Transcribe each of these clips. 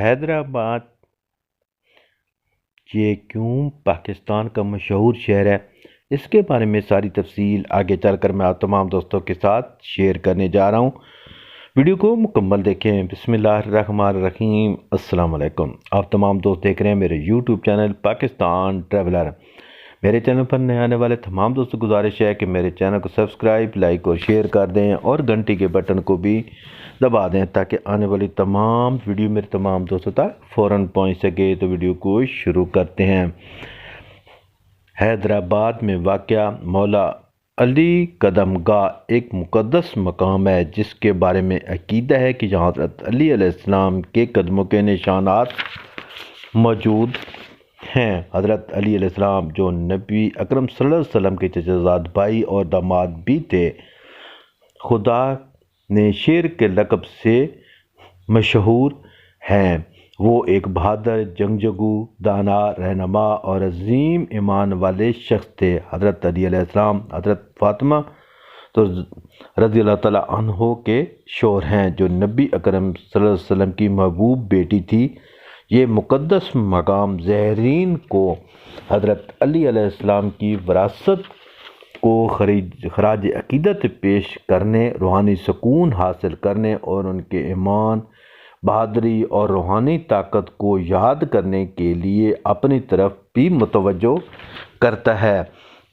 حیدرآباد یہ کیوں پاکستان کا مشہور شہر ہے، اس کے بارے میں ساری تفصیل آگے چل کر میں آپ تمام دوستوں کے ساتھ شیئر کرنے جا رہا ہوں۔ ویڈیو کو مکمل دیکھیں۔ بسم اللہ الرحمن الرحیم۔ السلام علیکم۔ آپ تمام دوست دیکھ رہے ہیں میرے یوٹیوب چینل پاکستان ٹریولر۔ میرے چینل پر نئے آنے والے تمام دوستوں کو گزارش ہے کہ میرے چینل کو سبسکرائب، لائک اور شیئر کر دیں اور گھنٹی کے بٹن کو بھی دبا دیں تاکہ آنے والی تمام ویڈیو میرے تمام دوستوں تک فوراً پہنچ سکے۔ تو ویڈیو کو شروع کرتے ہیں۔ حیدرآباد میں واقع مولا علی قدم گاہ ایک مقدس مقام ہے جس کے بارے میں عقیدہ ہے کہ جہاں حضرت علی علیہ السلام کے قدموں کے نشانات موجود ہیں۔ حضرت علی علیہ السلام جو نبی اکرم صلی اللہ علیہ وسلم کے چچا زاد بھائی اور داماد بھی تھے، خدا نے شیر کے لقب سے مشہور ہیں۔ وہ ایک بہادر، جنگجو، دانا، رہنما اور عظیم ایمان والے شخص تھے۔ حضرت علی علیہ السلام حضرت فاطمہ رضی اللہ تعالیٰ عنہ کے شوہر ہیں جو نبی اکرم صلی اللہ علیہ وسلم کی محبوب بیٹی تھی۔ یہ مقدس مقام زائرین کو حضرت علی علیہ السلام کی وراثت کو خراج عقیدت پیش کرنے، روحانی سکون حاصل کرنے اور ان کے ایمان، بہادری اور روحانی طاقت کو یاد کرنے کے لیے اپنی طرف بھی متوجہ کرتا ہے۔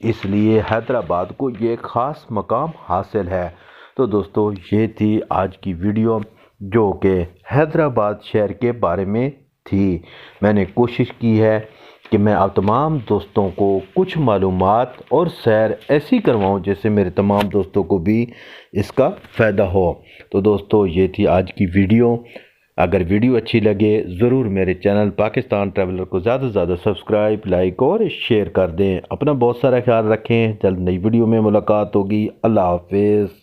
اس لیے حیدرآباد کو یہ خاص مقام حاصل ہے۔ تو دوستو، یہ تھی آج کی ویڈیو جو کہ حیدرآباد شہر کے بارے میں تھی۔ میں نے کوشش کی ہے کہ میں آپ تمام دوستوں کو کچھ معلومات اور سیر ایسی کرواؤں جس سے میرے تمام دوستوں کو بھی اس کا فائدہ ہو۔ تو دوستو، یہ تھی آج کی ویڈیو۔ اگر ویڈیو اچھی لگے ضرور میرے چینل پاکستان ٹریولر کو زیادہ سے زیادہ سبسکرائب، لائک اور شیئر کر دیں۔ اپنا بہت سارا خیال رکھیں۔ جلد نئی ویڈیو میں ملاقات ہوگی۔ اللہ حافظ۔